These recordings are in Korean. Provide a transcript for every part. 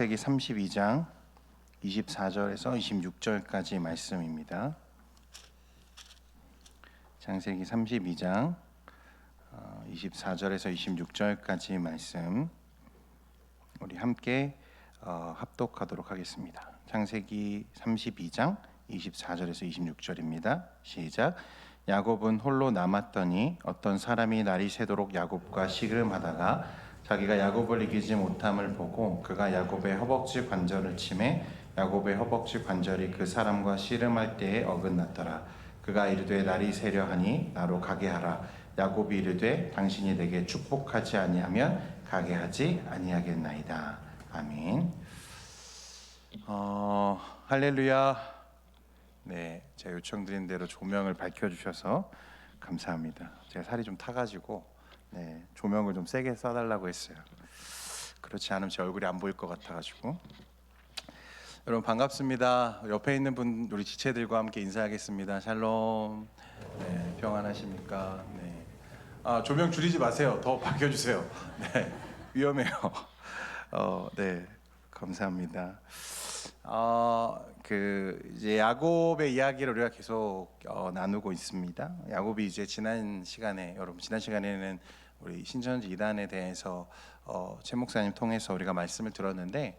창세기 32장 24절에서 26절까지 말씀입니다. 창세기 32장 24절에서 26절까지 말씀 우리 함께 합독하도록 하겠습니다. 창세기 32장 24절에서 26절입니다. 시작. 야곱은 홀로 남았더니 어떤 사람이 날이 새도록 야곱과 씨름하다가 자기가 야곱을 이기지 못함을 보고 그가 야곱의 허벅지 관절을 치매 야곱의 허벅지 관절이 그 사람과 씨름할 때에 어긋났더라. 그가 이르되 날이 새려 하니 나로 가게 하라. 야곱이 이르되 당신이 내게 축복하지 아니하면 가게 하지 아니하겠나이다. 아멘. 할렐루야. 네, 제가 요청드린 대로 조명을 밝혀주셔서 감사합니다. 제가 살이 좀 타가지고 조명을 좀 세게 쏴달라고 했어요. 그렇지 않으면 제 얼굴이 안 보일 것 같아가지고. 여러분 반갑습니다. 옆에 있는 분 우리 지체들과 함께 인사하겠습니다. 샬롬. 네, 평안하십니까? 네. 조명 줄이지 마세요. 더 밝혀주세요. 네, 위험해요. 네, 감사합니다. 이제 야곱의 이야기를 우리가 계속 나누고 있습니다. 야곱이 이제 지난 시간에는 우리 신천지 이단에 대해서 최 목사님 통해서 우리가 말씀을 들었는데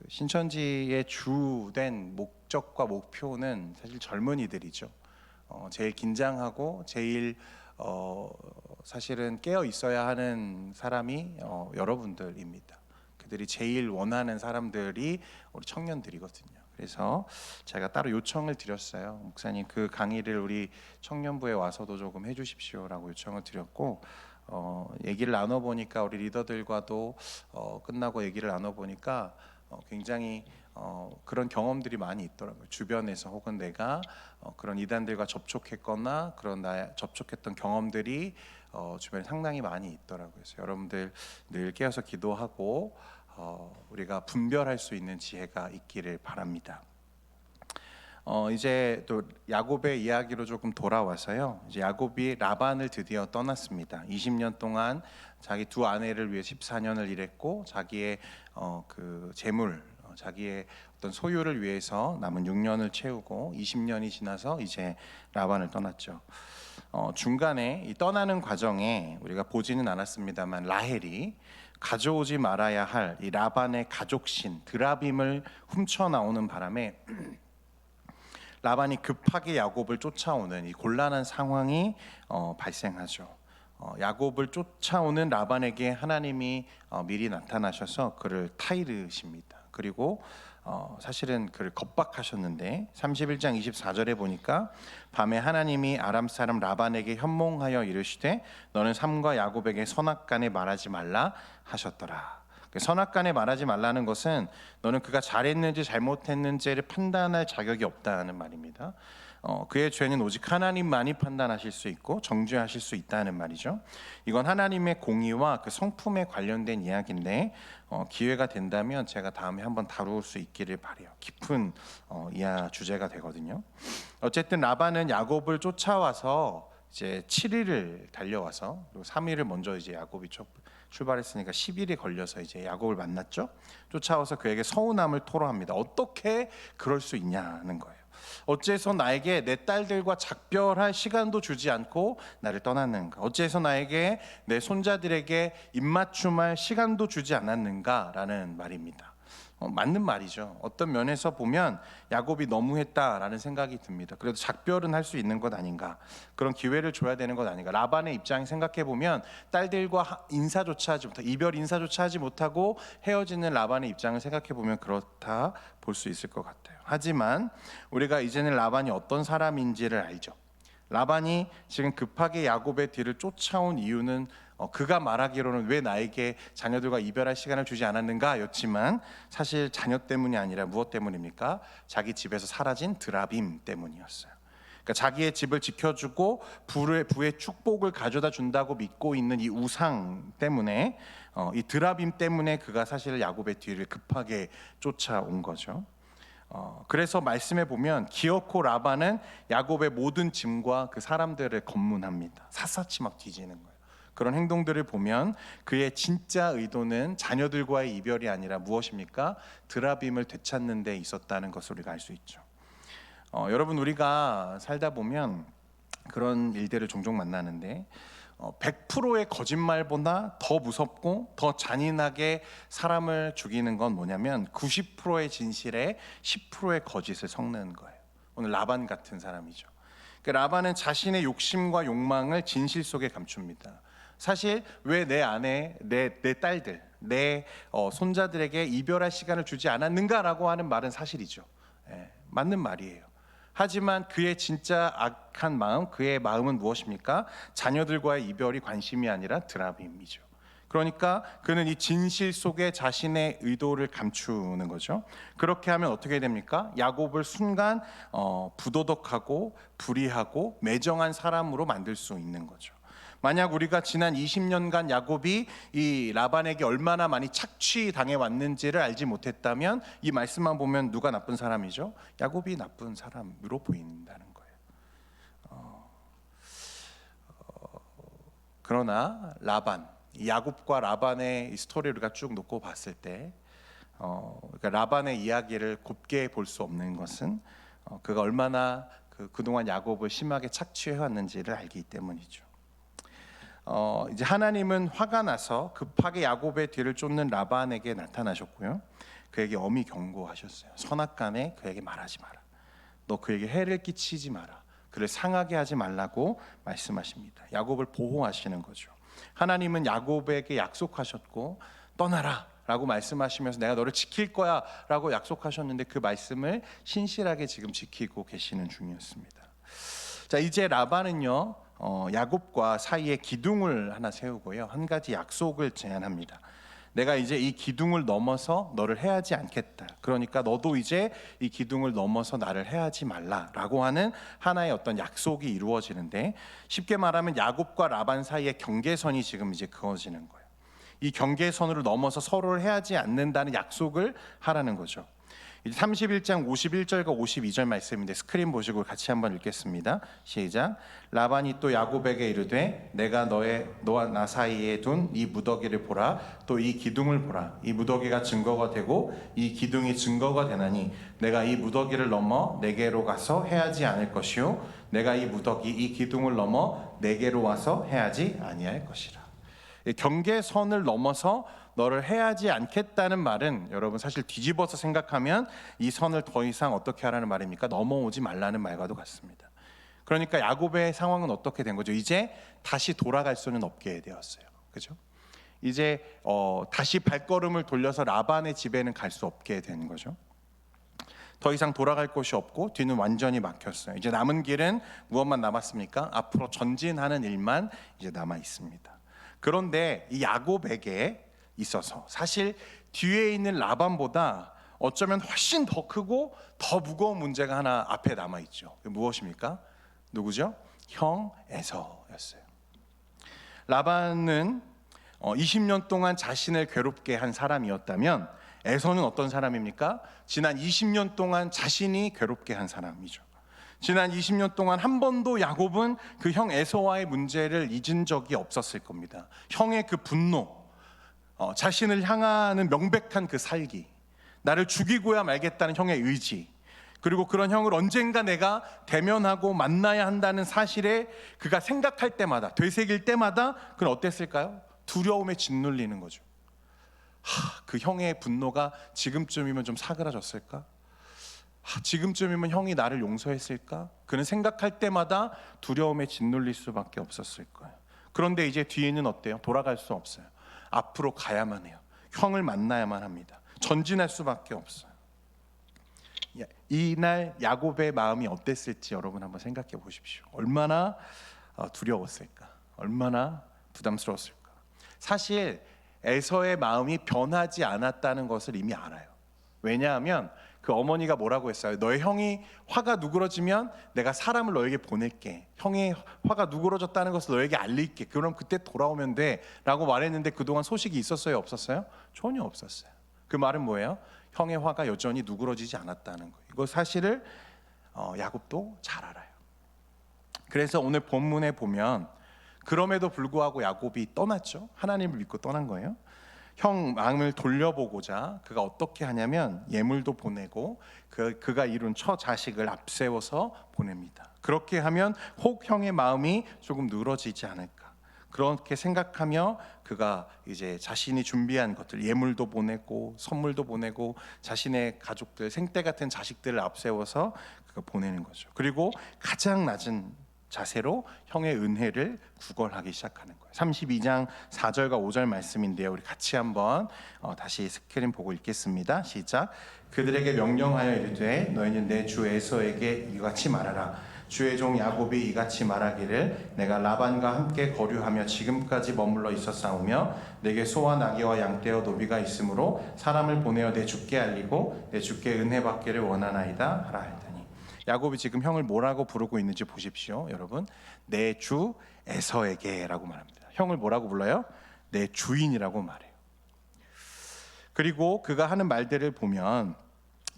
신천지의 주된 목적과 목표는 사실 젊은이들이죠. 제일 긴장하고 제일 사실은 깨어 있어야 하는 사람이 여러분들입니다. 그들이 제일 원하는 사람들이 우리 청년들이거든요. 그래서 제가 따로 요청을 드렸어요. 목사님 그 강의를 우리 청년부에 와서도 조금 해주십시오라고 요청을 드렸고 얘기를 나눠보니까 우리 리더들과도 끝나고 얘기를 나눠보니까 굉장히 그런 경험들이 많이 있더라고요. 주변에서 혹은 내가 그런 이단들과 접촉했거나 접촉했던 경험들이 주변에 상당히 많이 있더라고요. 그래서 여러분들 늘 깨어서 기도하고 우리가 분별할 수 있는 지혜가 있기를 바랍니다. 이제 또 야곱의 이야기로 조금 돌아와서요. 이제 야곱이 라반을 드디어 떠났습니다. 20년 동안 자기 두 아내를 위해 14년을 일했고 자기의 그 재물, 자기의 어떤 소유를 위해서 남은 6년을 채우고 20년이 지나서 이제 라반을 떠났죠. 중간에 이 떠나는 과정에 우리가 보지는 않았습니다만 라헬이 가져오지 말아야 할 이 라반의 가족신 드라빔을 훔쳐 나오는 바람에 라반이 급하게 야곱을 쫓아오는 이 곤란한 상황이 발생하죠. 야곱을 쫓아오는 라반에게 하나님이 미리 나타나셔서 그를 타이르십니다. 그리고 사실은 그를 겁박하셨는데 31장 24절에 보니까 밤에 하나님이 아람 사람 라반에게 현몽하여 이르시되 너는 삼가 야곱에게 선악간에 말하지 말라 하셨더라. 선악간에 말하지 말라는 것은 너는 그가 잘했는지 잘못했는지를 판단할 자격이 없다는 말입니다. 그의 죄는 오직 하나님만이 판단하실 수 있고 정죄하실 수 있다는 말이죠. 이건 하나님의 공의와 그 성품에 관련된 이야기인데 기회가 된다면 제가 다음에 한번 다룰 수 있기를 바라요. 깊은 주제가 되거든요. 어쨌든 라반은 야곱을 쫓아와서 이제 7일을 달려와서 3일을 먼저 이제 야곱이 출발했으니까 10일이 걸려서 이제 야곱을 만났죠. 쫓아와서 그에게 서운함을 토로합니다. 어떻게 그럴 수 있냐는 거예요. 어째서 나에게 내 딸들과 작별할 시간도 주지 않고 나를 떠났는가? 어째서 나에게 내 손자들에게 입맞춤할 시간도 주지 않았는가라는 말입니다. 맞는 말이죠. 어떤 면에서 보면 야곱이 너무했다라는 생각이 듭니다. 그래도 작별은 할 수 있는 것 아닌가, 그런 기회를 줘야 되는 것 아닌가. 라반의 입장 생각해 보면 딸들과 인사조차 하지 못하고 이별 인사조차 하지 못하고 헤어지는 라반의 입장을 생각해 보면 그렇다 볼 수 있을 것 같아요. 하지만 우리가 이제는 라반이 어떤 사람인지를 알죠. 라반이 지금 급하게 야곱의 뒤를 쫓아온 이유는 그가 말하기로는 왜 나에게 자녀들과 이별할 시간을 주지 않았는가 였지만 사실 자녀 때문이 아니라 무엇 때문입니까? 자기 집에서 사라진 드라빔 때문이었어요. 그러니까 자기의 집을 지켜주고 부의 축복을 가져다 준다고 믿고 있는 이 우상 때문에 이 드라빔 때문에 그가 사실 야곱의 뒤를 급하게 쫓아온 거죠. 그래서 말씀해 보면 기어코 라반은 야곱의 모든 짐과 그 사람들을 검문합니다. 샅샅이 막 뒤지는 거예요. 그런 행동들을 보면 그의 진짜 의도는 자녀들과의 이별이 아니라 무엇입니까? 드라빔을 되찾는 데 있었다는 것을 우리가 알 수 있죠. 여러분, 우리가 살다 보면 그런 일들을 종종 만나는데 100%의 거짓말보다 더 무섭고 더 잔인하게 사람을 죽이는 건 뭐냐면 90%의 진실에 10%의 거짓을 섞는 거예요. 오늘 라반 같은 사람이죠. 라반은 자신의 욕심과 욕망을 진실 속에 감춥니다. 사실 왜 내 아내, 내 딸들, 내 손자들에게 이별할 시간을 주지 않았는가라고 하는 말은 사실이죠. 맞는 말이에요. 하지만 그의 진짜 악한 마음, 그의 마음은 무엇입니까? 자녀들과의 이별이 관심이 아니라 드라빔이죠. 그러니까 그는 이 진실 속에 자신의 의도를 감추는 거죠. 그렇게 하면 어떻게 됩니까? 야곱을 순간 부도덕하고 불의하고 매정한 사람으로 만들 수 있는 거죠. 만약 우리가 지난 20년간 야곱이 이 라반에게 얼마나 많이 착취당해 왔는지를 알지 못했다면 이 말씀만 보면 누가 나쁜 사람이죠? 야곱이 나쁜 사람으로 보인다는 거예요. 그러나 라반, 야곱과 라반의 스토리를 우리가 쭉 놓고 봤을 때 그러니까 라반의 이야기를 곱게 볼 수 없는 것은 그가 얼마나 그동안 야곱을 심하게 착취해 왔는지를 알기 때문이죠. 이제 하나님은 화가 나서 급하게 야곱의 뒤를 쫓는 라반에게 나타나셨고요. 그에게 엄히 경고하셨어요. 선악간에 그에게 말하지 마라. 너 그에게 해를 끼치지 마라. 그를 상하게 하지 말라고 말씀하십니다. 야곱을 보호하시는 거죠. 하나님은 야곱에게 약속하셨고 떠나라 라고 말씀하시면서 내가 너를 지킬 거야 라고 약속하셨는데 그 말씀을 신실하게 지금 지키고 계시는 중이었습니다. 자, 이제 라반은요 야곱과 사이에 기둥을 하나 세우고요 한 가지 약속을 제안합니다. 내가 이제 이 기둥을 넘어서 너를 해하지 않겠다. 그러니까 너도 이제 이 기둥을 넘어서 나를 해하지 말라라고 하는 하나의 어떤 약속이 이루어지는데, 쉽게 말하면 야곱과 라반 사이의 경계선이 지금 이제 그어지는 거예요. 이 경계선으로 넘어서 서로를 해하지 않는다는 약속을 하라는 거죠. 31장 51절과 52절 말씀인데 스크린 보시고 같이 한번 읽겠습니다. 시작. 라반이 또 야곱에게 이르되 내가 너와 나 사이에 둔 이 무더기를 보라. 또 이 기둥을 보라. 이 무더기가 증거가 되고 이 기둥이 증거가 되나니 내가 이 무더기를 넘어 내게로 가서 해하지 않을 것이요 내가 이 무더기 이 기둥을 넘어 내게로 와서 해하지 아니할 것이라. 경계선을 넘어서 너를 해하지 않겠다는 말은 여러분 사실 뒤집어서 생각하면 이 선을 더 이상 어떻게 하라는 말입니까? 넘어오지 말라는 말과도 같습니다. 그러니까 야곱의 상황은 어떻게 된 거죠? 이제 다시 돌아갈 수는 없게 되었어요. 그죠? 이제 다시 발걸음을 돌려서 라반의 집에는 갈 수 없게 된 거죠. 더 이상 돌아갈 곳이 없고 뒤는 완전히 막혔어요. 이제 남은 길은 무엇만 남았습니까? 앞으로 전진하는 일만 이제 남아 있습니다. 그런데 이 야곱에게 있어서 사실 뒤에 있는 라반보다 어쩌면 훨씬 더 크고 더 무거운 문제가 하나 앞에 남아 있죠. 무엇입니까? 누구죠? 형 에서였어요. 라반은 20년 동안 자신을 괴롭게 한 사람이었다면 에서는 어떤 사람입니까? 지난 20년 동안 자신이 괴롭게 한 사람이죠. 지난 20년 동안 한 번도 야곱은 그 형 에서와의 문제를 잊은 적이 없었을 겁니다. 형의 그 분노, 자신을 향하는 명백한 그 살기, 나를 죽이고야 말겠다는 형의 의지, 그리고 그런 형을 언젠가 내가 대면하고 만나야 한다는 사실에 그가 생각할 때마다, 되새길 때마다 그는 어땠을까요? 두려움에 짓눌리는 거죠. 그 형의 분노가 지금쯤이면 좀 사그라졌을까? 지금쯤이면 형이 나를 용서했을까? 그는 생각할 때마다 두려움에 짓눌릴 수밖에 없었을 거예요. 그런데 이제 뒤에는 어때요? 돌아갈 수 없어요. 앞으로 가야만 해요. 형을 만나야만 합니다. 전진할 수밖에 없어요. 이날 야곱의 마음이 어땠을지 여러분 한번 생각해 보십시오. 얼마나 두려웠을까? 얼마나 부담스러웠을까? 사실 에서의 마음이 변하지 않았다는 것을 이미 알아요. 왜냐하면 그 어머니가 뭐라고 했어요? 너의 형이 화가 누그러지면 내가 사람을 너에게 보낼게. 형의 화가 누그러졌다는 것을 너에게 알릴게. 그럼 그때 돌아오면 돼 라고 말했는데 그동안 소식이 있었어요? 없었어요? 전혀 없었어요. 그 말은 뭐예요? 형의 화가 여전히 누그러지지 않았다는 거예요. 이거 사실을 야곱도 잘 알아요. 그래서 오늘 본문에 보면 그럼에도 불구하고 야곱이 떠났죠. 하나님을 믿고 떠난 거예요. 형 마음을 돌려보고자 그가 어떻게 하냐면 예물도 보내고 그가 이룬 처 자식을 앞세워서 보냅니다. 그렇게 하면 혹 형의 마음이 조금 늘어지지 않을까, 그렇게 생각하며 그가 이제 자신이 준비한 것들, 예물도 보내고 선물도 보내고 자신의 가족들, 생떼 같은 자식들을 앞세워서 그가 보내는 거죠. 그리고 가장 낮은 자세로 형의 은혜를 구걸하기 시작하는 거예요. 32장 4절과 5절 말씀인데요, 우리 같이 한번 다시 스크린 보고 읽겠습니다. 시작. 그들에게 명령하여 이르되 너희는 내 주 에서에게 이같이 말하라. 주의 종 야곱이 이같이 말하기를 내가 라반과 함께 거류하며 지금까지 머물러 있었사오며 내게 소와 나귀와 양떼와 노비가 있으므로 사람을 보내어 내 주께 알리고 내 주께 은혜 받기를 원하나이다 하라 하더니. 야곱이 지금 형을 뭐라고 부르고 있는지 보십시오. 여러분, 내 주 에서에게라고 말합니다. 형을 뭐라고 불러요? 내 주인이라고 말해요. 그리고 그가 하는 말들을 보면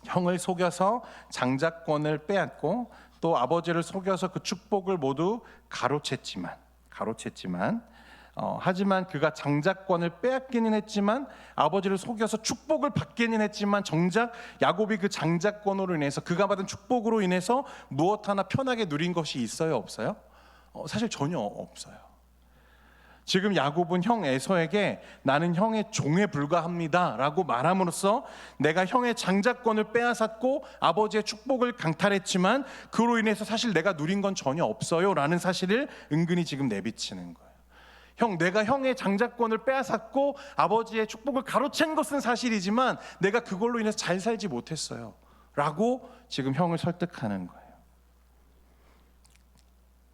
형을 속여서 장자권을 빼앗고 또 아버지를 속여서 그 축복을 모두 가로챘지만 하지만 그가 장자권을 빼앗기는 했지만 아버지를 속여서 축복을 받기는 했지만 정작 야곱이 그 장자권으로 인해서 그가 받은 축복으로 인해서 무엇 하나 편하게 누린 것이 있어요, 없어요? 사실 전혀 없어요. 지금 야곱은 형 에서에게 나는 형의 종에 불과합니다 라고 말함으로써 내가 형의 장자권을 빼앗았고 아버지의 축복을 강탈했지만 그로 인해서 사실 내가 누린 건 전혀 없어요 라는 사실을 은근히 지금 내비치는 거예요. 내가 형의 장자권을 빼앗았고 아버지의 축복을 가로챈 것은 사실이지만 내가 그걸로 인해서 잘 살지 못했어요 라고 지금 형을 설득하는 거예요.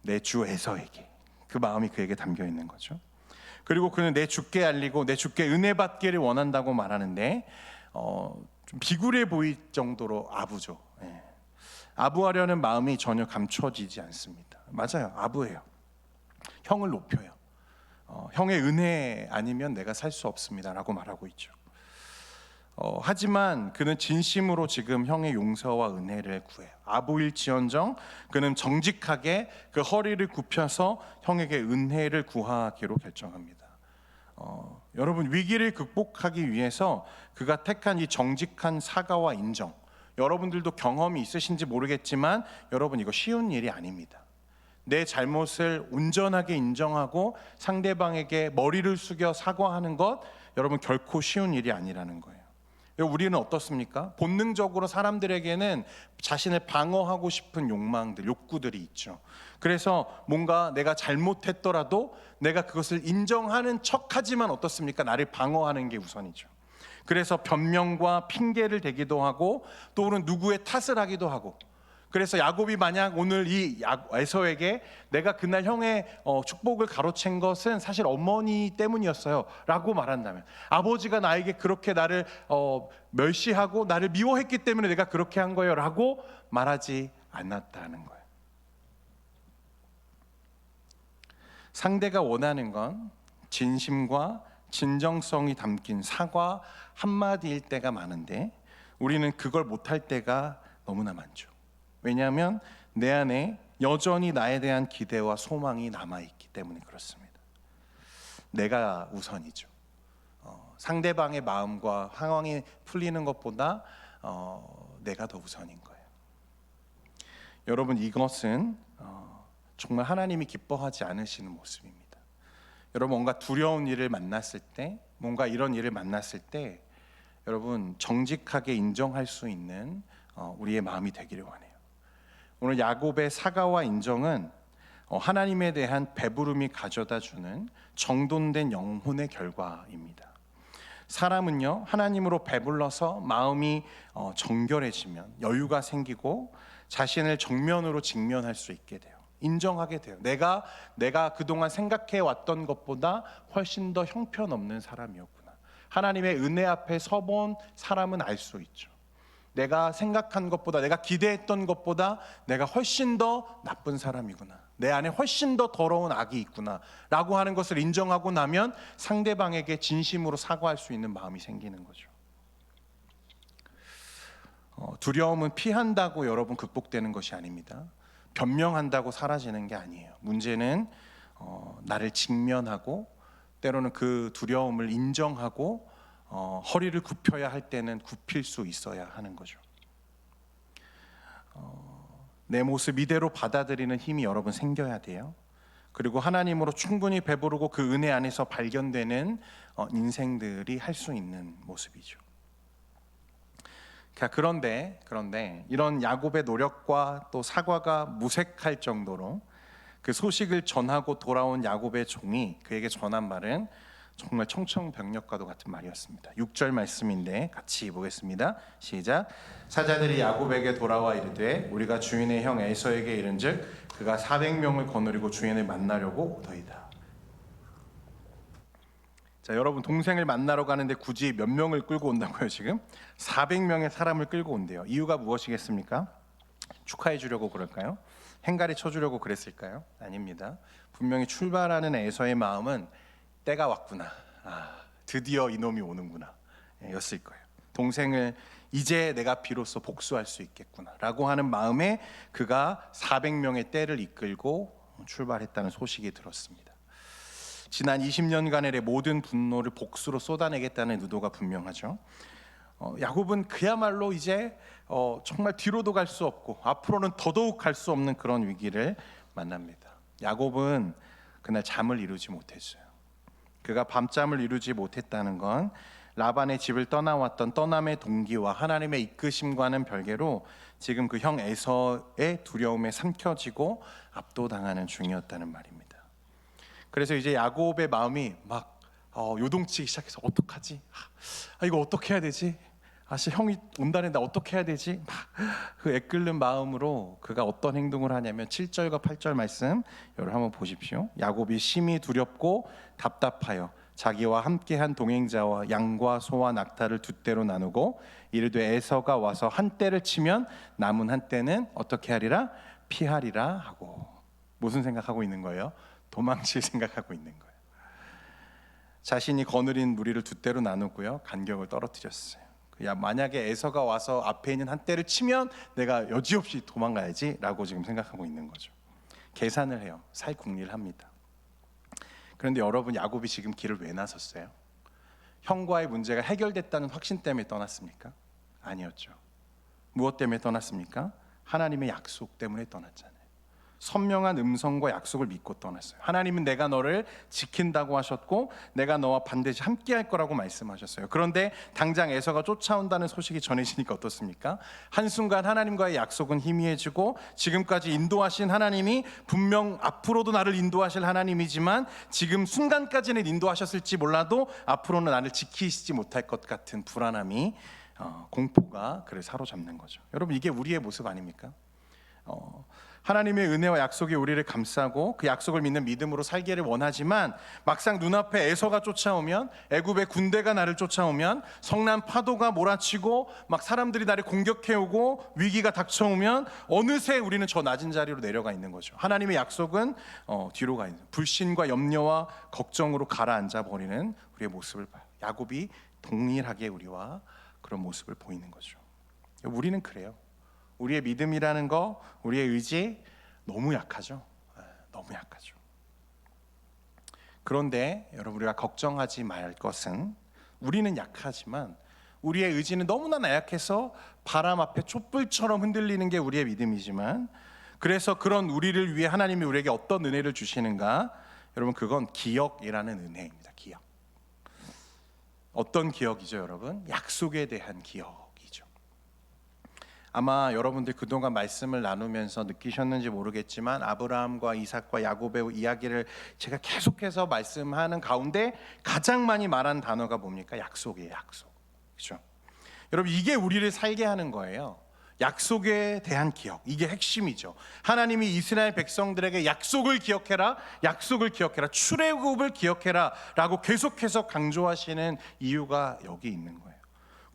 내 주 에서에게, 그 마음이 그에게 담겨 있는 거죠. 그리고 그는 내 주께 알리고 내 주께 은혜 받기를 원한다고 말하는데 좀 비굴해 보일 정도로 아부죠. 아부하려는 마음이 전혀 감춰지지 않습니다. 맞아요, 아부해요. 형을 높여요. 형의 은혜 아니면 내가 살 수 없습니다 라고 말하고 있죠. 하지만 그는 진심으로 지금 형의 용서와 은혜를 구해요. 아부일지언정 그는 정직하게 그 허리를 굽혀서 형에게 은혜를 구하기로 결정합니다. 여러분, 위기를 극복하기 위해서 그가 택한 이 정직한 사과와 인정, 여러분들도 경험이 있으신지 모르겠지만 여러분, 이거 쉬운 일이 아닙니다. 내 잘못을 온전하게 인정하고 상대방에게 머리를 숙여 사과하는 것, 여러분 결코 쉬운 일이 아니라는 거예요. 우리는 어떻습니까? 본능적으로 사람들에게는 자신을 방어하고 싶은 욕망들, 욕구들이 있죠. 그래서 뭔가 내가 잘못했더라도 내가 그것을 인정하는 척하지만 어떻습니까? 나를 방어하는 게 우선이죠. 그래서 변명과 핑계를 대기도 하고 또는 누구의 탓을 하기도 하고. 그래서 야곱이 만약 오늘 이 에서에게 내가 그날 형의 축복을 가로챈 것은 사실 어머니 때문이었어요 라고 말한다면, 아버지가 나에게 그렇게 나를 멸시하고 나를 미워했기 때문에 내가 그렇게 한 거예요 라고 말하지 않았다는 거예요. 상대가 원하는 건 진심과 진정성이 담긴 사과 한마디일 때가 많은데 우리는 그걸 못할 때가 너무나 많죠. 왜냐하면 내 안에 여전히 나에 대한 기대와 소망이 남아있기 때문에 그렇습니다. 내가 우선이죠. 상대방의 마음과 상황이 풀리는 것보다 내가 더 우선인 거예요. 여러분, 이것은 정말 하나님이 기뻐하지 않으시는 모습입니다. 여러분, 뭔가 두려운 일을 만났을 때, 뭔가 이런 일을 만났을 때 여러분 정직하게 인정할 수 있는 우리의 마음이 되기를 원해요. 오늘 야곱의 사과와 인정은 하나님에 대한 배부름이 가져다주는 정돈된 영혼의 결과입니다. 사람은요, 하나님으로 배불러서 마음이 정결해지면 여유가 생기고 자신을 정면으로 직면할 수 있게 돼요. 인정하게 돼요. 내가 그동안 생각해 왔던 것보다 훨씬 더 형편없는 사람이었구나. 하나님의 은혜 앞에 서본 사람은 알 수 있죠. 내가 생각한 것보다, 내가 기대했던 것보다 내가 훨씬 더 나쁜 사람이구나, 내 안에 훨씬 더 더러운 악이 있구나 라고 하는 것을 인정하고 나면 상대방에게 진심으로 사과할 수 있는 마음이 생기는 거죠. 두려움은 피한다고 여러분 극복되는 것이 아닙니다. 변명한다고 사라지는 게 아니에요. 문제는 나를 직면하고 때로는 그 두려움을 인정하고 허리를 굽혀야 할 때는 굽힐 수 있어야 하는 거죠. 내 모습 이대로 받아들이는 힘이 여러분 생겨야 돼요. 그리고 하나님으로 충분히 배부르고 그 은혜 안에서 발견되는 인생들이 할 수 있는 모습이죠. 그런데 이런 야곱의 노력과 또 사과가 무색할 정도로 그 소식을 전하고 돌아온 야곱의 종이 그에게 전한 말은 정말 청천벽력과도 같은 말이었습니다. 6절 말씀인데 같이 보겠습니다. 시작. 사자들이 야곱에게 돌아와 이르되 우리가 주인의 형 에서에게 이른즉 그가 400명을 거느리고 주인을 만나려고 오더이다. 자, 여러분 동생을 만나러 가는데 굳이 몇 명을 끌고 온다고요? 지금 400명의 사람을 끌고 온대요. 이유가 무엇이겠습니까? 축하해 주려고 그럴까요? 행가리 쳐주려고 그랬을까요? 아닙니다. 분명히 출발하는 에서의 마음은 때가 왔구나, 드디어 이놈이 오는구나 였을 거예요. 동생을 이제 내가 비로소 복수할 수 있겠구나 라고 하는 마음에 그가 400명의 떼를 이끌고 출발했다는 소식이 들었습니다. 지난 20년간의 모든 분노를 복수로 쏟아내겠다는 의도가 분명하죠. 야곱은 그야말로 이제 정말 뒤로도 갈 수 없고 앞으로는 더더욱 갈 수 없는 그런 위기를 만납니다. 야곱은 그날 잠을 이루지 못했어요. 그가 밤잠을 이루지 못했다는 건 라반의 집을 떠나왔던 떠남의 동기와 하나님의 이끄심과는 별개로 지금 그 형 에서의 두려움에 삼켜지고 압도당하는 중이었다는 말입니다. 그래서 이제 야곱의 마음이 막 요동치기 시작해서 어떡하지? 이거 어떻게 해야 되지? 형이 온다는데 어떻게 해야 되지? 그 애끓는 마음으로 그가 어떤 행동을 하냐면 7절과 8절 말씀 여러분 한번 보십시오. 야곱이 심히 두렵고 답답하여 자기와 함께한 동행자와 양과 소와 낙타를 두 떼로 나누고 이르되 에서가 와서 한 떼를 치면 남은 한 떼는 어떻게 하리라? 피하리라 하고. 무슨 생각하고 있는 거예요? 도망칠 생각하고 있는 거예요. 자신이 거느린 무리를 두 떼로 나누고요, 간격을 떨어뜨렸어요. 만약에 에서가 와서 앞에 있는 한 떼를 치면 내가 여지없이 도망가야지 라고 지금 생각하고 있는 거죠. 계산을 해요. 살궁리를 합니다. 그런데 여러분, 야곱이 지금 길을 왜 나섰어요? 형과의 문제가 해결됐다는 확신 때문에 떠났습니까? 아니었죠. 무엇 때문에 떠났습니까? 하나님의 약속 때문에 떠났잖아요. 선명한 음성과 약속을 믿고 떠났어요. 하나님은 내가 너를 지킨다고 하셨고 내가 너와 반드시 함께할 거라고 말씀하셨어요. 그런데 당장 에서가 쫓아온다는 소식이 전해지니까 어떻습니까? 한순간 하나님과의 약속은 희미해지고 지금까지 인도하신 하나님이 분명 앞으로도 나를 인도하실 하나님이지만 지금 순간까지는 인도하셨을지 몰라도 앞으로는 나를 지키시지 못할 것 같은 불안함이 공포가 그를 사로잡는 거죠. 여러분, 이게 우리의 모습 아닙니까? 하나님의 은혜와 약속이 우리를 감싸고 그 약속을 믿는 믿음으로 살기를 원하지만 막상 눈앞에 에서가 쫓아오면, 애굽의 군대가 나를 쫓아오면, 성난 파도가 몰아치고 막 사람들이 나를 공격해오고 위기가 닥쳐오면 어느새 우리는 저 낮은 자리로 내려가 있는 거죠. 하나님의 약속은 뒤로 가 있는, 불신과 염려와 걱정으로 가라앉아 버리는 우리의 모습을 봐요. 야곱이 동일하게 우리와 그런 모습을 보이는 거죠. 우리는 그래요. 우리의 믿음이라는 거, 우리의 의지 너무 약하죠. 너무 약하죠. 그런데 여러분, 우리가 걱정하지 말 것은 우리는 약하지만 우리의 의지는 너무나 나약해서 바람 앞에 촛불처럼 흔들리는 게 우리의 믿음이지만, 그래서 그런 우리를 위해 하나님이 우리에게 어떤 은혜를 주시는가? 여러분, 그건 기억이라는 은혜입니다. 기억. 어떤 기억이죠, 여러분? 약속에 대한 기억. 아마 여러분들 그동안 말씀을 나누면서 느끼셨는지 모르겠지만 아브라함과 이삭과 야곱의 이야기를 제가 계속해서 말씀하는 가운데 가장 많이 말한 단어가 뭡니까? 약속이에요. 약속. 그렇죠? 여러분, 이게 우리를 살게 하는 거예요. 약속에 대한 기억, 이게 핵심이죠. 하나님이 이스라엘 백성들에게 약속을 기억해라, 약속을 기억해라, 출애굽을 기억해라 라고 계속해서 강조하시는 이유가 여기 있는 거예요.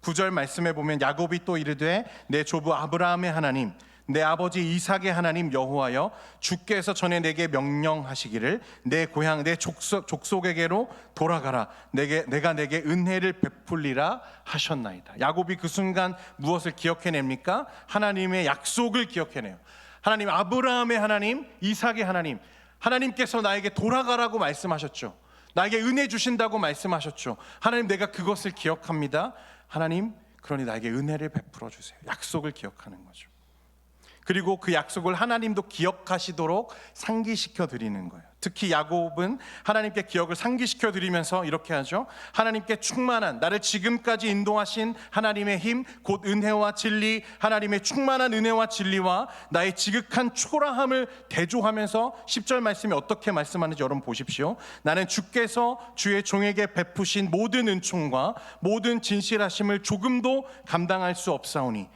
9절 말씀에 보면 야곱이 또 이르되 내 조부 아브라함의 하나님, 내 아버지 이삭의 하나님 여호와여, 주께서 전에 내게 명령하시기를 내 고향 내 족속에게로 돌아가라, 내가 내게 은혜를 베풀리라 하셨나이다. 야곱이 그 순간 무엇을 기억해냅니까? 하나님의 약속을 기억해내요. 하나님, 아브라함의 하나님, 이삭의 하나님, 하나님께서 나에게 돌아가라고 말씀하셨죠. 나에게 은혜 주신다고 말씀하셨죠. 하나님, 내가 그것을 기억합니다. 하나님, 그러니 나에게 은혜를 베풀어 주세요. 약속을 기억하는 거죠. 그리고 그 약속을 하나님도 기억하시도록 상기시켜 드리는 거예요. 특히 야곱은 하나님께 기억을 상기시켜 드리면서 이렇게 하죠. 하나님께 충만한, 나를 지금까지 인도하신 하나님의 힘, 곧 은혜와 진리, 하나님의 충만한 은혜와 진리와 나의 지극한 초라함을 대조하면서 10절 말씀이 어떻게 말씀하는지 여러분 보십시오. 나는 주께서 주의 종에게 베푸신 모든 은총과 모든 진실하심을 조금도 감당할 수 없사오니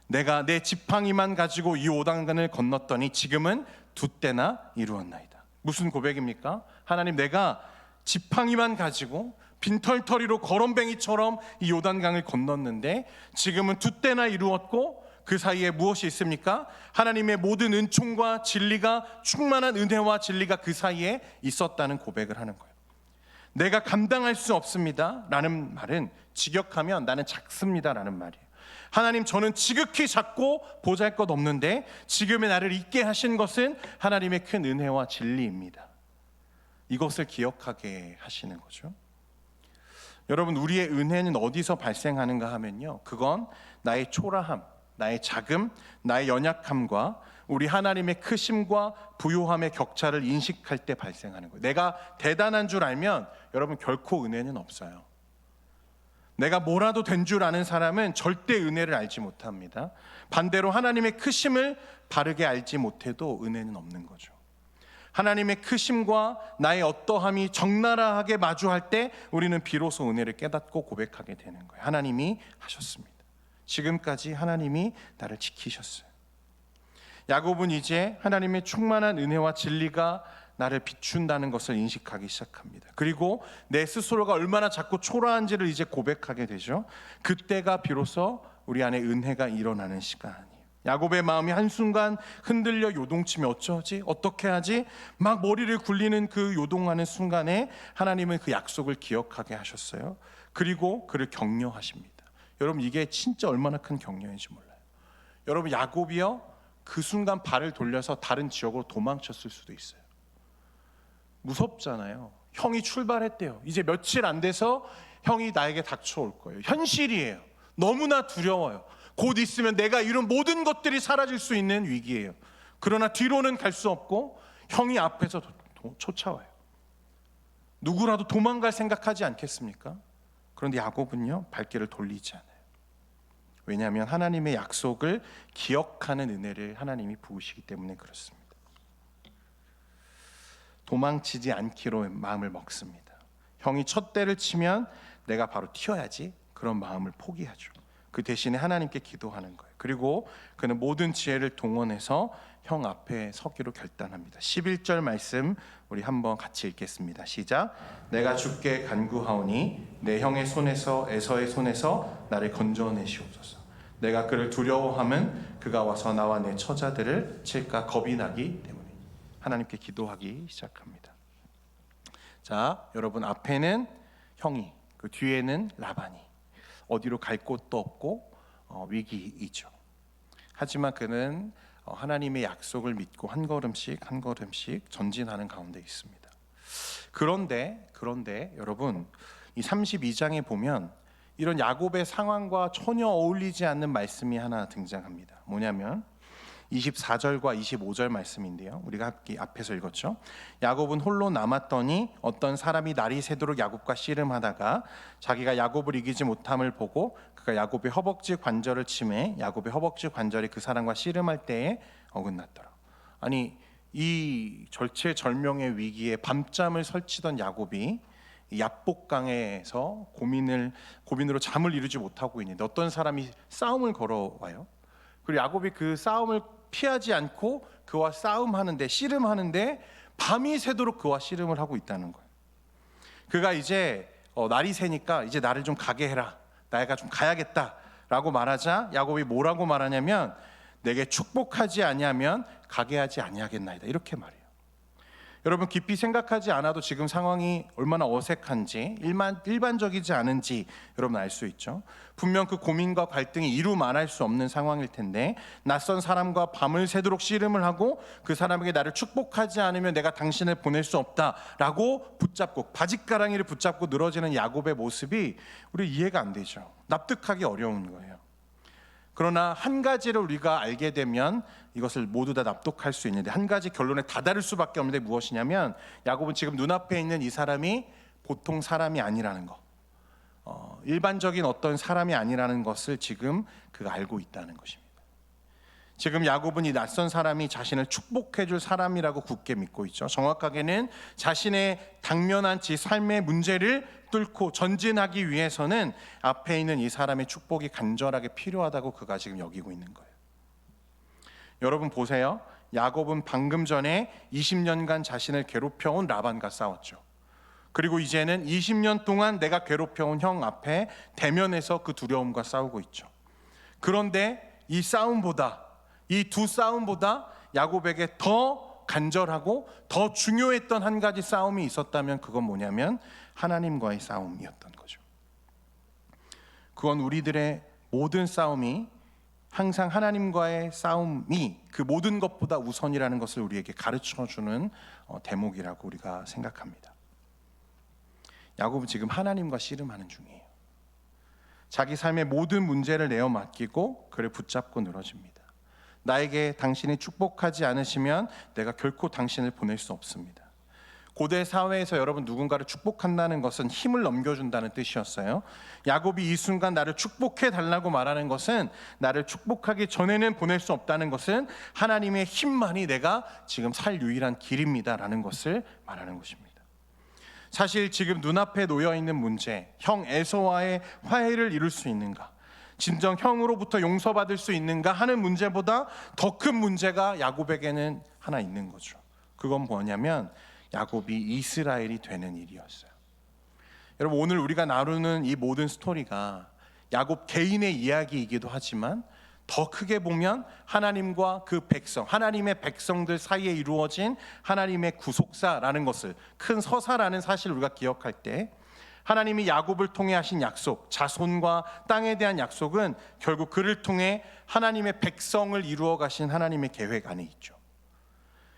내가 내 지팡이만 가지고 이 요단강을 건넜더니 지금은 두 때나 이루었나이다. 무슨 고백입니까? 하나님, 내가 지팡이만 가지고 빈털터리로 거렁뱅이처럼 이 요단강을 건넜는데 지금은 두 때나 이루었고 그 사이에 무엇이 있습니까? 하나님의 모든 은총과 진리가, 충만한 은혜와 진리가 그 사이에 있었다는 고백을 하는 거예요. 내가 감당할 수 없습니다 라는 말은 직역하면 나는 작습니다 라는 말이에요. 하나님, 저는 지극히 작고 보잘것없는데 지금의 나를 있게 하신 것은 하나님의 큰 은혜와 진리입니다. 이것을 기억하게 하시는 거죠. 여러분, 우리의 은혜는 어디서 발생하는가 하면요, 그건 나의 초라함, 나의 작음, 나의 연약함과 우리 하나님의 크심과 부요함의 격차를 인식할 때 발생하는 거예요. 내가 대단한 줄 알면 여러분 결코 은혜는 없어요. 내가 뭐라도 된 줄 아는 사람은 절대 은혜를 알지 못합니다. 반대로 하나님의 크심을 바르게 알지 못해도 은혜는 없는 거죠. 하나님의 크심과 나의 어떠함이 적나라하게 마주할 때 우리는 비로소 은혜를 깨닫고 고백하게 되는 거예요. 하나님이 하셨습니다. 지금까지 하나님이 나를 지키셨어요. 야곱은 이제 하나님의 충만한 은혜와 진리가 나를 비춘다는 것을 인식하기 시작합니다. 그리고 내 스스로가 얼마나 작고 초라한지를 이제 고백하게 되죠. 그때가 비로소 우리 안에 은혜가 일어나는 시간이에요. 야곱의 마음이 한순간 흔들려 요동치며 어쩌지? 어떻게 하지? 막 머리를 굴리는 그 요동하는 순간에 하나님은 그 약속을 기억하게 하셨어요. 그리고 그를 격려하십니다. 여러분, 이게 진짜 얼마나 큰 격려인지 몰라요. 여러분, 야곱이요, 그 순간 발을 돌려서 다른 지역으로 도망쳤을 수도 있어요. 무섭잖아요. 형이 출발했대요. 이제 며칠 안 돼서 형이 나에게 닥쳐올 거예요. 현실이에요. 너무나 두려워요. 곧 있으면 내가 이룬 모든 것들이 사라질 수 있는 위기예요. 그러나 뒤로는 갈 수 없고 형이 앞에서 쫓아와요. 누구라도 도망갈 생각하지 않겠습니까? 그런데 야곱은요, 발길을 돌리지 않아요. 왜냐하면 하나님의 약속을 기억하는 은혜를 하나님이 부으시기 때문에 그렇습니다. 도망치지 않기로 마음을 먹습니다. 형이 첫 대를 치면 내가 바로 튀어야지, 그런 마음을 포기하죠. 그 대신에 하나님께 기도하는 거예요. 그리고 그는 모든 지혜를 동원해서 형 앞에 서기로 결단합니다. 11절 말씀 우리 한번 같이 읽겠습니다. 시작. 내가 주께 간구하오니 내 형의 손에서, 에서의 손에서 나를 건져내시옵소서. 내가 그를 두려워하면 그가 와서 나와 내 처자들을 칠까 겁이 나기 때문에. 하나님께 기도하기 시작합니다. 자, 여러분, 앞에는 형이, 그 뒤에는 라반이. 어디로 갈 곳도 없고 위기이죠. 하지만 그는 하나님의 약속을 믿고 한 걸음씩 한 걸음씩 전진하는 가운데 있습니다. 그런데 여러분, 이 32장에 보면 이런 야곱의 상황과 전혀 어울리지 않는 말씀이 하나 등장합니다. 뭐냐면 24절과 25절 말씀인데요, 우리가 앞에서 읽었죠. 야곱은 홀로 남았더니 어떤 사람이 날이 새도록 야곱과 씨름하다가 자기가 야곱을 이기지 못함을 보고 그가 야곱의 허벅지 관절을 치매 야곱의 허벅지 관절이 그 사람과 씨름할 때에 어긋났더라. 아니, 이 절체절명의 위기에 밤잠을 설치던 야곱이 야복강에서 고민으로 잠을 이루지 못하고 있는데 어떤 사람이 싸움을 걸어와요. 그리고 야곱이 그 싸움을 피하지 않고 그와 싸움하는데, 씨름하는데 밤이 새도록 그와 씨름을 하고 있다는 거예요. 그가 이제 날이 새니까 이제 나를 좀 가게 해라, 내가 좀 가야겠다 라고 말하자 야곱이 뭐라고 말하냐면 내게 축복하지 아니하면 가게 하지 아니하겠나이다, 이렇게 말해요. 여러분 깊이 생각하지 않아도 지금 상황이 얼마나 어색한지, 일반적이지 않은지 여러분 알 수 있죠. 분명 그 고민과 갈등이 이루 말할 수 없는 상황일 텐데, 낯선 사람과 밤을 새도록 씨름을 하고 그 사람에게 나를 축복하지 않으면 내가 당신을 보낼 수 없다라고 붙잡고, 바짓가랑이를 붙잡고 늘어지는 야곱의 모습이 우리 이해가 안 되죠. 납득하기 어려운 거예요. 그러나 한 가지를 우리가 알게 되면 이것을 모두 다 납득할 수 있는데, 한 가지 결론에 다다를 수밖에 없는데 무엇이냐면, 야곱은 지금 눈앞에 있는 이 사람이 보통 사람이 아니라는 거, 일반적인 어떤 사람이 아니라는 것을 지금 그가 알고 있다는 것입니다. 지금 야곱은 이 낯선 사람이 자신을 축복해 줄 사람이라고 굳게 믿고 있죠. 정확하게는 자신의 당면한 삶의 문제를 뚫고 전진하기 위해서는 앞에 있는 이 사람의 축복이 간절하게 필요하다고 그가 지금 여기고 있는 거예요. 여러분 보세요. 야곱은 방금 전에 20년간 자신을 괴롭혀온 라반과 싸웠죠. 그리고 이제는 20년 동안 내가 괴롭혀온 형 앞에 대면해서 그 두려움과 싸우고 있죠. 그런데 이 싸움보다, 이 두 싸움보다 야곱에게 더 간절하고 더 중요했던 한 가지 싸움이 있었다면 그건 뭐냐면 하나님과의 싸움이었던 거죠. 그건 우리들의 모든 싸움이 항상 하나님과의 싸움이 그 모든 것보다 우선이라는 것을 우리에게 가르쳐주는 대목이라고 우리가 생각합니다. 야곱은 지금 하나님과 씨름하는 중이에요. 자기 삶의 모든 문제를 내어 맡기고 그를 붙잡고 늘어집니다. 나에게 당신이 축복하지 않으시면 내가 결코 당신을 보낼 수 없습니다. 고대 사회에서 여러분 누군가를 축복한다는 것은 힘을 넘겨준다는 뜻이었어요. 야곱이 이 순간 나를 축복해 달라고 말하는 것은, 나를 축복하기 전에는 보낼 수 없다는 것은 하나님의 힘만이 내가 지금 살 유일한 길입니다라는 것을 말하는 것입니다. 사실 지금 눈앞에 놓여있는 문제, 형 에서와의 화해를 이룰 수 있는가, 진정 형으로부터 용서받을 수 있는가 하는 문제보다 더 큰 문제가 야곱에게는 하나 있는 거죠. 그건 뭐냐면 야곱이 이스라엘이 되는 일이었어요. 여러분 오늘 우리가 나누는 이 모든 스토리가 야곱 개인의 이야기이기도 하지만 더 크게 보면 하나님과 그 백성, 하나님의 백성들 사이에 이루어진 하나님의 구속사라는 것을, 큰 서사라는 사실을 우리가 기억할 때, 하나님이 야곱을 통해 하신 약속, 자손과 땅에 대한 약속은 결국 그를 통해 하나님의 백성을 이루어 가신 하나님의 계획 안에 있죠.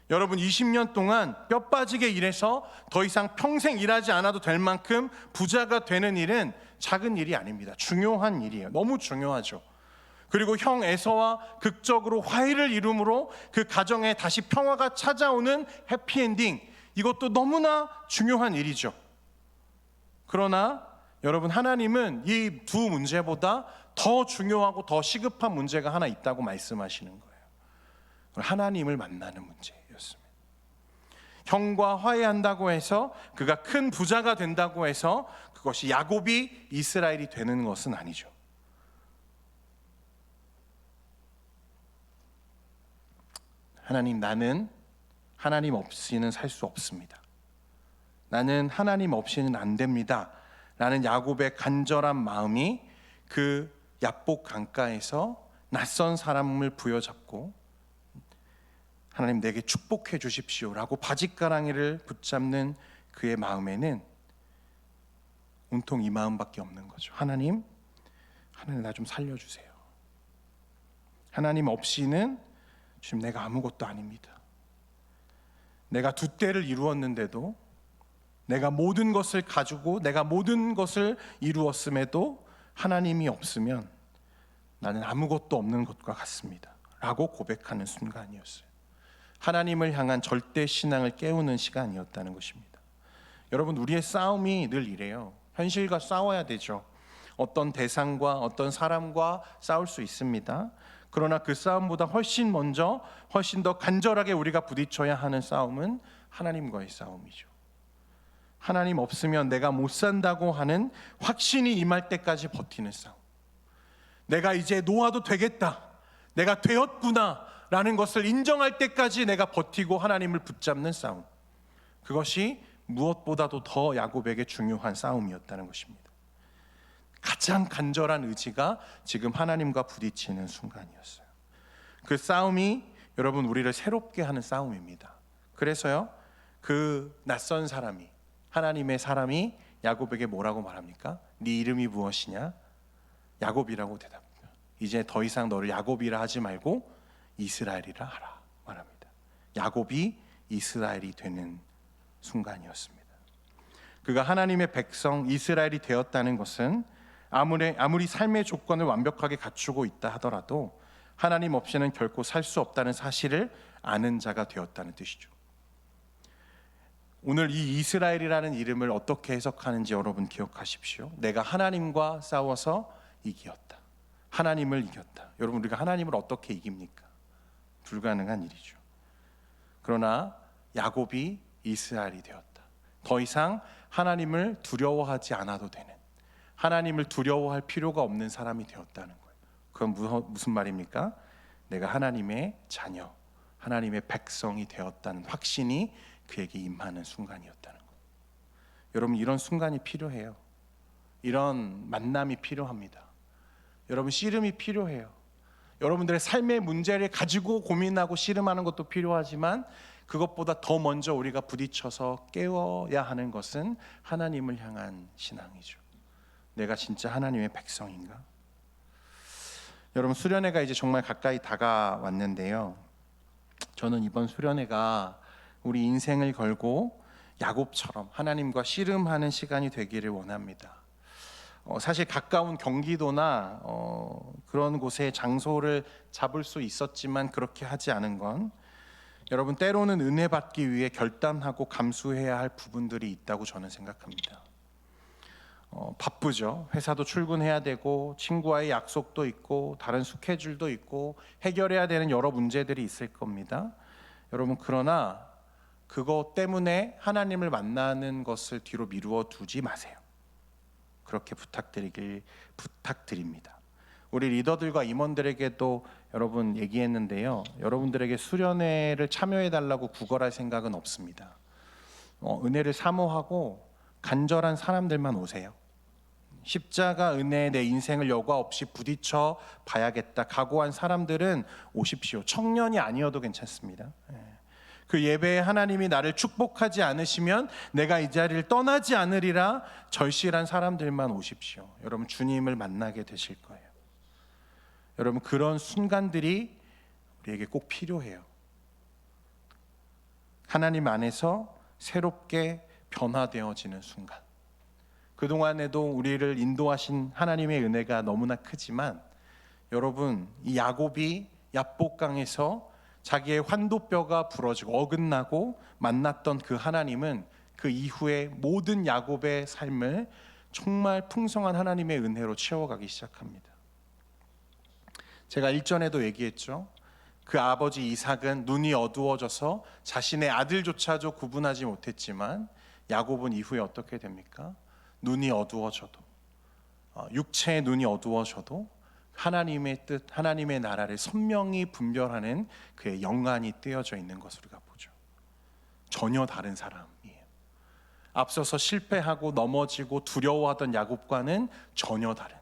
여러분 20년 동안 뼈 빠지게 일해서 더 이상 평생 일하지 않아도 될 만큼 부자가 되는 일은 작은 일이 아닙니다. 중요한 일이에요. 너무 중요하죠. 그리고 형 에서와 극적으로 화해를 이룸으로 그 가정에 다시 평화가 찾아오는 해피엔딩, 이것도 너무나 중요한 일이죠. 그러나 여러분 하나님은 이 두 문제보다 더 중요하고 더 시급한 문제가 하나 있다고 말씀하시는 거예요. 하나님을 만나는 문제였습니다. 형과 화해한다고 해서 그가 큰 부자가 된다고 해서 그것이 야곱이 이스라엘이 되는 것은 아니죠. 하나님, 나는 하나님 없이는 살 수 없습니다. 나는 하나님 없이는 안 됩니다 라는 야곱의 간절한 마음이 그 야복 강가에서 낯선 사람을 부여잡고 하나님 내게 축복해 주십시오 라고 바짓가랑이를 붙잡는 그의 마음에는 온통 이 마음밖에 없는 거죠. 하나님 나 좀 살려주세요. 하나님 없이는 지금 내가 아무것도 아닙니다. 내가 두 때를 이루었는데도, 내가 모든 것을 가지고 내가 모든 것을 이루었음에도 하나님이 없으면 나는 아무것도 없는 것과 같습니다 라고 고백하는 순간이었어요. 하나님을 향한 절대 신앙을 깨우는 시간이었다는 것입니다. 여러분 우리의 싸움이 늘 이래요. 현실과 싸워야 되죠. 어떤 대상과 어떤 사람과 싸울 수 있습니다. 그러나 그 싸움보다 훨씬 먼저, 훨씬 더 간절하게 우리가 부딪혀야 하는 싸움은 하나님과의 싸움이죠. 하나님 없으면 내가 못 산다고 하는 확신이 임할 때까지 버티는 싸움, 내가 이제 놓아도 되겠다, 내가 되었구나 라는 것을 인정할 때까지 내가 버티고 하나님을 붙잡는 싸움, 그것이 무엇보다도 더 야곱에게 중요한 싸움이었다는 것입니다. 가장 간절한 의지가 지금 하나님과 부딪히는 순간이었어요. 그 싸움이 여러분 우리를 새롭게 하는 싸움입니다. 그래서요, 그 낯선 사람이, 하나님의 사람이 야곱에게 뭐라고 말합니까? 네 이름이 무엇이냐? 야곱이라고 대답합니다. 이제 더 이상 너를 야곱이라 하지 말고 이스라엘이라 하라 말합니다. 야곱이 이스라엘이 되는 순간이었습니다. 그가 하나님의 백성 이스라엘이 되었다는 것은 아무리 삶의 조건을 완벽하게 갖추고 있다 하더라도 하나님 없이는 결코 살 수 없다는 사실을 아는 자가 되었다는 뜻이죠. 오늘 이 이스라엘이라는 이름을 어떻게 해석하는지 여러분 기억하십시오. 내가 하나님과 싸워서 이겼다. 하나님을 이겼다. 여러분, 우리가 하나님을 어떻게 이깁니까? 불가능한 일이죠. 그러나 야곱이 이스라엘이 되었다. 더 이상 하나님을 두려워하지 않아도 되는, 하나님을 두려워할 필요가 없는 사람이 되었다는 거예요. 그건 무슨 말입니까? 내가 하나님의 자녀, 하나님의 백성이 되었다는 확신이 그에게 임하는 순간이었다는 거예요. 여러분, 이런 순간이 필요해요. 이런 만남이 필요합니다. 여러분, 씨름이 필요해요. 여러분들의 삶의 문제를 가지고 고민하고 씨름하는 것도 필요하지만 그것보다 더 먼저 우리가 부딪혀서 깨워야 하는 것은 하나님을 향한 신앙이죠. 내가 진짜 하나님의 백성인가? 여러분, 수련회가 이제 정말 가까이 다가왔는데요, 저는 이번 수련회가 우리 인생을 걸고 야곱처럼 하나님과 씨름하는 시간이 되기를 원합니다. 사실 가까운 경기도나 그런 곳에 장소를 잡을 수 있었지만 그렇게 하지 않은 건, 여러분, 때로는 은혜 받기 위해 결단하고 감수해야 할 부분들이 있다고 저는 생각합니다. 바쁘죠. 회사도 출근해야 되고 친구와의 약속도 있고 다른 스케줄도 있고 해결해야 되는 여러 문제들이 있을 겁니다. 여러분, 그러나 그것 때문에 하나님을 만나는 것을 뒤로 미루어 두지 마세요. 그렇게 부탁드립니다. 우리 리더들과 임원들에게도 여러분 얘기했는데요, 여러분들에게 수련회를 참여해 달라고 구걸할 생각은 없습니다. 은혜를 사모하고 간절한 사람들만 오세요. 십자가 은혜에 내 인생을 여과 없이 부딪혀 봐야겠다 각오한 사람들은 오십시오. 청년이 아니어도 괜찮습니다. 그 예배에 하나님이 나를 축복하지 않으시면 내가 이 자리를 떠나지 않으리라 절실한 사람들만 오십시오. 여러분, 주님을 만나게 되실 거예요. 여러분, 그런 순간들이 우리에게 꼭 필요해요. 하나님 안에서 새롭게 변화되어지는 순간. 그동안에도 우리를 인도하신 하나님의 은혜가 너무나 크지만, 여러분, 이 야곱이 야복강에서 자기의 환도뼈가 부러지고 어긋나고 만났던 그 하나님은 그 이후에 모든 야곱의 삶을 정말 풍성한 하나님의 은혜로 채워가기 시작합니다. 제가 일전에도 얘기했죠. 그 아버지 이삭은 눈이 어두워져서 자신의 아들조차도 구분하지 못했지만, 야곱은 이후에 어떻게 됩니까? 눈이 어두워져도, 육체의 눈이 어두워져도 하나님의 뜻, 하나님의 나라를 선명히 분별하는 그의 영안이 떼어져 있는 것을 우리가 보죠. 전혀 다른 사람이에요. 앞서서 실패하고 넘어지고 두려워하던 야곱과는 전혀 다른,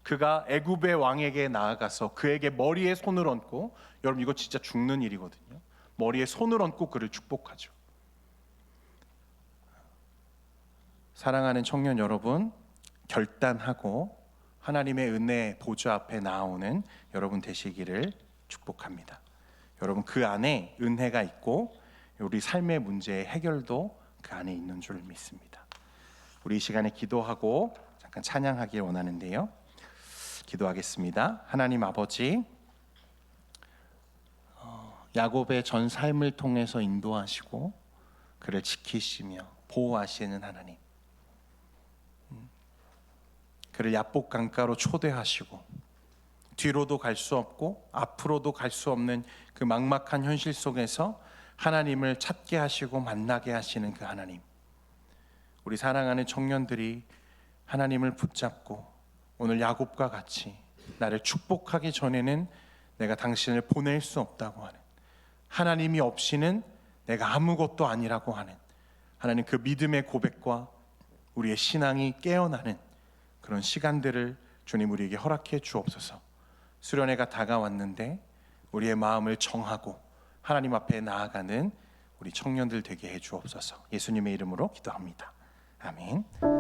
그가 애굽의 왕에게 나아가서 그에게 머리에 손을 얹고, 여러분, 이거 진짜 죽는 일이거든요. 머리에 손을 얹고 그를 축복하죠. 사랑하는 청년 여러분, 결단하고 하나님의 은혜 보좌 앞에 나오는 여러분 되시기를 축복합니다. 여러분, 그 안에 은혜가 있고 우리 삶의 문제의 해결도 그 안에 있는 줄 믿습니다. 우리 이 시간에 기도하고 잠깐 찬양하길 원하는데요, 기도하겠습니다. 하나님 아버지, 야곱의 전 삶을 통해서 인도하시고 그를 지키시며 보호하시는 하나님, 그를 야복 강가로 초대하시고 뒤로도 갈 수 없고 앞으로도 갈 수 없는 그 막막한 현실 속에서 하나님을 찾게 하시고 만나게 하시는 그 하나님, 우리 사랑하는 청년들이 하나님을 붙잡고 오늘 야곱과 같이 나를 축복하기 전에는 내가 당신을 보낼 수 없다고 하는, 하나님이 없이는 내가 아무것도 아니라고 하는 하나님, 그 믿음의 고백과 우리의 신앙이 깨어나는 그런 시간들을 주님 우리에게 허락해 주옵소서. 수련회가 다가왔는데 우리의 마음을 정하고 하나님 앞에 나아가는 우리 청년들 되게 해 주옵소서. 예수님의 이름으로 기도합니다. 아멘.